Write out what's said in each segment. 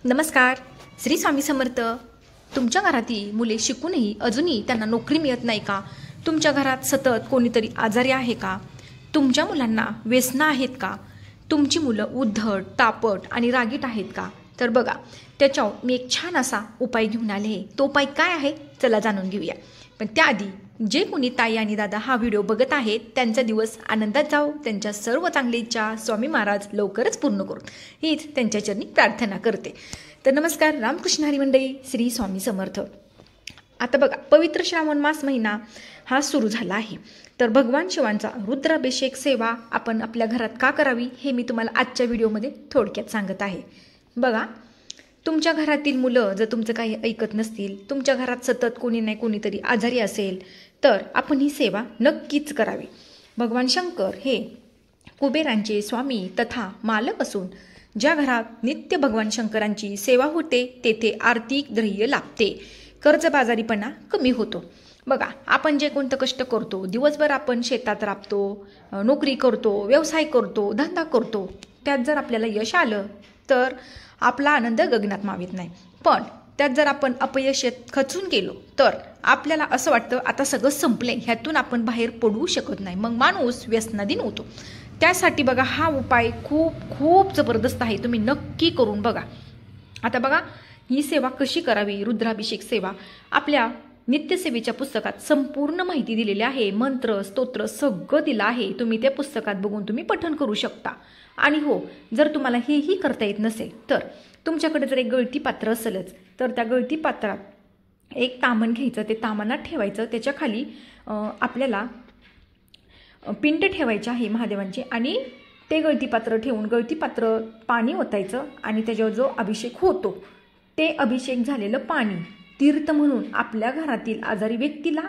नमस्कार. श्री स्वामी समर्थ. तुमच्या घरातील मुले शिकूनही अजूनही त्यांना नोकरी मिळत नाही का? तुमच्या घरात सतत कोणीतरी आजारी आहे का? तुमच्या मुलांना व्यसनं आहेत का? तुमची मुलं उद्धट, तापट आणि रागीट आहेत का? तर बघा, त्याच्यावर मी एक छान असा उपाय घेऊन आले आहे. तो उपाय काय आहे चला जाणून घेऊया. पण त्याआधी जे कोणी ताई आणि दादा हा व्हिडिओ बघत आहेत त्यांचा दिवस आनंदात जाओ, त्यांच्या सर्व चांगली इच्छा स्वामी महाराज लवकरच पूर्ण करून हीच त्यांच्या चरणी प्रार्थना करते. तर नमस्कार, रामकृष्ण हरी मंडळी, श्री स्वामी समर्थ. आता बघा, पवित्र श्रावण मास महिना हा सुरू झाला आहे. तर भगवान शिवांचा रुद्राभिषेक सेवा आपण आपल्या घरात का करावी हे मी तुम्हाला आजच्या व्हिडिओमध्ये थोडक्यात सांगत आहे. बघा, तुमच्या घरातील मुलं जर तुमचं काही ऐकत नसतील, तुमच्या घरात सतत कोणी नाही कोणीतरी आजारी असेल, तर आपण ही सेवा नक्कीच करावी. भगवान शंकर हे कुबेरांचे स्वामी तथा मालक असून ज्या घरात नित्य भगवान शंकरांची सेवा होते तेथे आर्थिक धैर्य लाभते, कर्जबाजारीपणा कमी होतो. बघा, आपण जे कोणतं कष्ट करतो, दिवसभर आपण शेतात राबतो, नोकरी करतो, व्यवसाय करतो, धंदा करतो, त्यात जर आपल्याला यश आलं तर आपला आनंद गगनात मावित नाही. पण त्यात जर आपण अपयश खचून गेलो तर आपल्याला असं वाटतं आता सगळं संपले, ह्यातून आपण बाहेर पडू शकत नाही. मग माणूस व्यसनाधीन होतो. त्यासाठी बघा, हा उपाय खूप खूप जबरदस्त आहे, तुम्ही नक्की करून बघा. आता बघा, ही सेवा कशी करावी, रुद्राभिषेक सेवा, आपल्या नित्यसेवेच्या पुस्तकात संपूर्ण माहिती दिलेली आहे. मंत्र, स्तोत्र सगळं दिलं आहे. तुम्ही त्या पुस्तकात बघून तुम्ही पठण करू शकता. आणि हो, जर तुम्हाला हेही करता येत नसेल तर तुमच्याकडे जर एक गळती पात्र असेलच तर त्या गळती पात्रात एक तामण घ्यायचं, ते तामणात ठेवायचं, त्याच्या खाली आपल्याला पिंड ठेवायचे आहे महादेवांचे, आणि ते गळती पात्र ठेवून गळती पात्र पाणी ओतायचं आणि त्याच्यावर जो अभिषेक होतो ते अभिषेक झालेलं पाणी तीर्थ म्हणून आपल्या घरातील आजारी व्यक्तीला,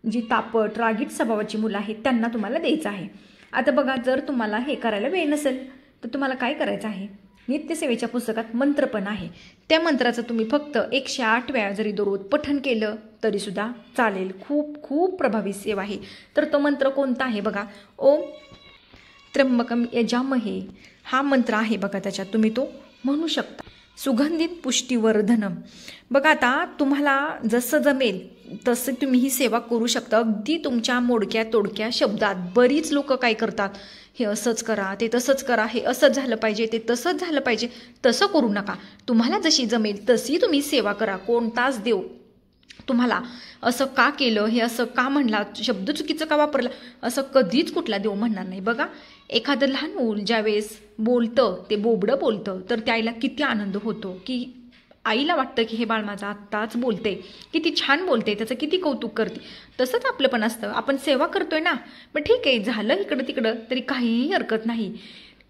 जी तापट रागीट स्वभावाची मुलं आहेत त्यांना तुम्हाला द्यायचं आहे. आता बघा, जर तुम्हाला हे करायला वेळ नसेल तर तुम्हाला काय करायचं आहे, नित्यसेवेच्या पुस्तकात मंत्र पण आहे, त्या मंत्राचं तुम्ही फक्त 108 वेळा जरी दररोज पठण केलं तरीसुद्धा चालेल. खूप खूप प्रभावी सेवा आहे. तर तो मंत्र कोणता आहे बघा, ओम त्र्यंबकम यजामहे हा मंत्र आहे बघा. त्याच्यात तुम्ही तो म्हणू शकता. सुगंधित पुष्टीवर्धनम. बघा, आता तुम्हाला जसं जमेल तसं तुम्ही ही सेवा करू शकता, अगदी तुमच्या मोडक्या तोडक्या शब्दात. बरीच लोक काय करतात, हे असंच करा, ते तसंच करा, हे असंच झालं पाहिजे, ते तसंच झालं पाहिजे. तसं करू नका. तुम्हाला जशी जमेल तशी तुम्ही सेवा करा. कोणताच देव तुम्हाला असं का केलं, हे असं का म्हणला, शब्द चुकीचं का वापरला, असं कधीच कुठला देव म्हणणार नाही. बघा, एखादं लहान मूल ज्यावेळेस बोलतं, ते बोबडं बोलतं, तर त्याला किती आनंद होतो, की आईला वाटतं की हे बाळ माझं आत्ताच बोलते, किती छान बोलते, त्याचं किती कौतुक करते. तसंच आपलं पण असतं. आपण सेवा करतोय ना, मग ठीक आहे, झालं इकडं तिकडं तरी काहीही हरकत नाही,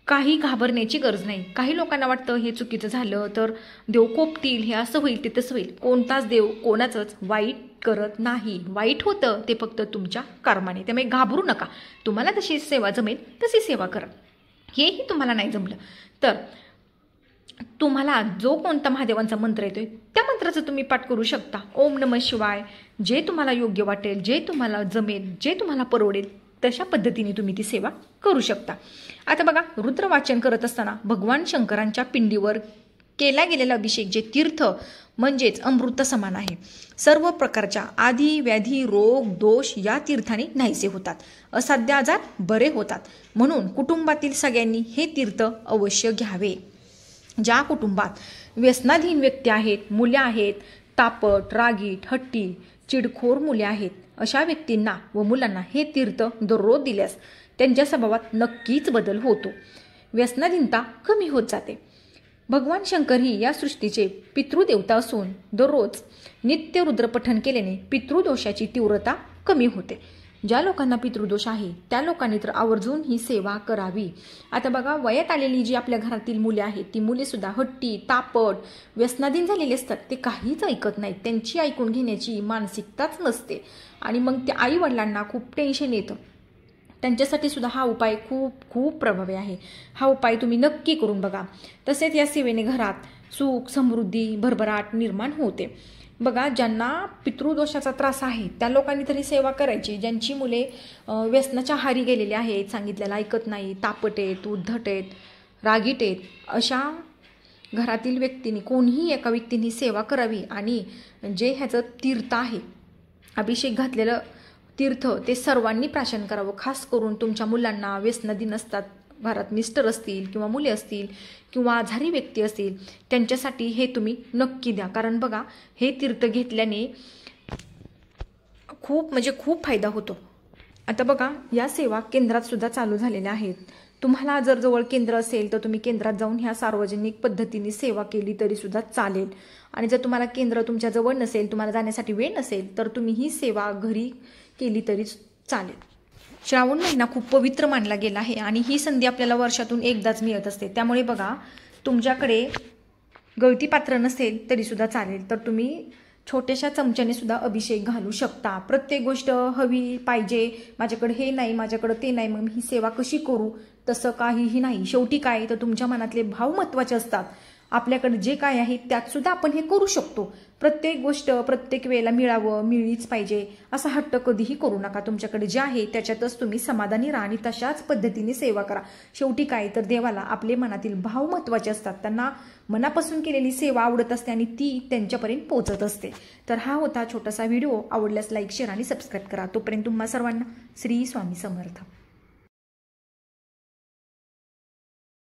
काही घाबरण्याची गरज नाही. काही लोकांना वाटतं हे चुकीचं झालं तर देव कोपतील, हे असं होईल, ते तसं होईल. कोणताच देव कोणाचंच वाईट करत नाही. वाईट होतं ते फक्त तुमच्या कर्माने. त्यामुळे घाबरू नका. तुम्हाला जशी सेवा जमेल तशी सेवा करा. हेही तुम्हाला नाही जमलं तर तुम्हाला जो कोणता महादेवांचा मंत्र येतोय त्या मंत्राचं तुम्ही पाठ करू शकता. ओम नमः शिवाय. जे तुम्हाला योग्य वाटेल, जे तुम्हाला जमेल, जे तुम्हाला परवडेल तशा पद्धतीने तुम्ही ती सेवा करू शकता. आता बघा, रुद्र वाचन करत असताना भगवान शंकरांच्या पिंडीवर केला गेलेला अभिषेक जे तीर्थ म्हणजेच अमृत समान आहे. सर्व प्रकारच्या आधी व्याधी रोग दोष या तीर्थाने नाहीसे होतात. असाध्य आजार बरे होतात. म्हणून कुटुंबातील सगळ्यांनी हे तीर्थ अवश्य घ्यावे. ज्या कुटुंबात व्यसनाधीन व्यक्ती आहेत, मुले आहेत, तापट रागीट हट्टी चिडखोर मुले आहेत, अशा व्यक्तींना व मुलांना हे तीर्थ दररोज दिल्यास त्यांच्या स्वभावात नक्कीच बदल होतो. व्यसनाधीनता कमी होत जाते. भगवान शंकर ही या सृष्टीचे पितृदेवता असून दररोज नित्य रुद्रपठण केल्याने पितृदोषाची तीव्रता कमी होते. ज्या लोकांना पितृदोष आहे त्या लोकांनी तर आवर्जून ही सेवा करावी. आता बघा, वयात आलेली जी आपल्या घरातील मुले आहेत ती मुलेसुद्धा हट्टी तापट व्यसनाधीन झालेली असतात. ते काहीच ऐकत नाहीत. त्यांची ऐकून घेण्याची मानसिकताच नसते आणि मग त्या आई वडिलांना खूप टेन्शन येतं. त्यांच्यासाठी सुद्धा हा उपाय खूप खूप प्रभावी आहे. हा उपाय तुम्ही नक्की करून बघा. तसेच या सेवेने घरात सुख समृद्धी भरभराट निर्माण होते. बघा, ज्यांना पितृदोषाचा त्रास आहे त्या लोकांनी तरी सेवा करायची. ज्यांची मुले व्यसनाच्या आहारी गेलेली आहेत, सांगितलेलं ऐकत नाही, तापट आहेत, उद्धट आहेत, रागीट आहेत, अशा घरातील व्यक्तीने, कोणीही एका व्यक्तीने सेवा करावी आणि जे ह्याचं तीर्थ आहे, अभिषेक घातलेलं तीर्थ, ते सर्वांनी प्राशन करावं. खास करून तुमच्या मुलांना व्यसनादी नसतात, घरात मिस्टर असतील किंवा मुले असतील किंवा आजारी व्यक्ती असतील, त्यांच्यासाठी हे तुम्ही नक्की द्या. कारण बघा, हे तीर्थ घेतल्याने खूप फायदा होतो. आता बघा, या सेवा केंद्रात सुद्धा चालू झालेल्या आहेत. तुम्हाला जर जवळ केंद्र असेल तर तुम्ही केंद्रात जाऊन ह्या सार्वजनिक पद्धतीने सेवा केली तरी सुद्धा चालेल. आणि जर तुम्हाला केंद्र तुमच्या जवळ नसेल, तुम्हाला जाण्यासाठी वेळ नसेल, तर तुम्ही ही सेवा घरी केली तरी चालेल. श्रावण महिना खूप पवित्र मानला गेला आहे आणि ही संधी आपल्याला वर्षातून एकदाच मिळत असते. त्यामुळे बघा, तुमच्याकडे गळती पात्र नसेल तरी सुद्धा चालेल, तर तुम्ही छोट्याशा चमच्याने सुद्धा अभिषेक घालू शकता. प्रत्येक गोष्ट हवी पाहिजे, माझ्याकडे हे नाही, माझ्याकडे ते नाही, मग ही सेवा कशी करू, तसं काहीही नाही. शेवटी काय तर तुमच्या मनातले भाव महत्त्वाचे असतात. आपल्याकडे जे काय आहे त्यात सुद्धा आपण हे करू शकतो. प्रत्येक गोष्ट प्रत्येक वेळेला मिळलीच पाहिजे असा हट्ट कधीही करू नका. तुमच्याकडे जे आहे त्याच्यातच तुम्ही समाधानी राहा आणि तशाच पद्धतीने सेवा करा. शेवटी काय तर देवाला आपले मनातील भाव महत्त्वाचे असतात. त्यांना मनापासून केलेली सेवा आवडत असते आणि ती त्यांच्यापर्यंत पोहोचत असते. तर हा होता छोटासा व्हिडिओ. आवडल्यास लाईक, शेअर आणि सबस्क्राईब करा. तोपर्यंत तुम्हा सर्वांना श्री स्वामी समर्थ.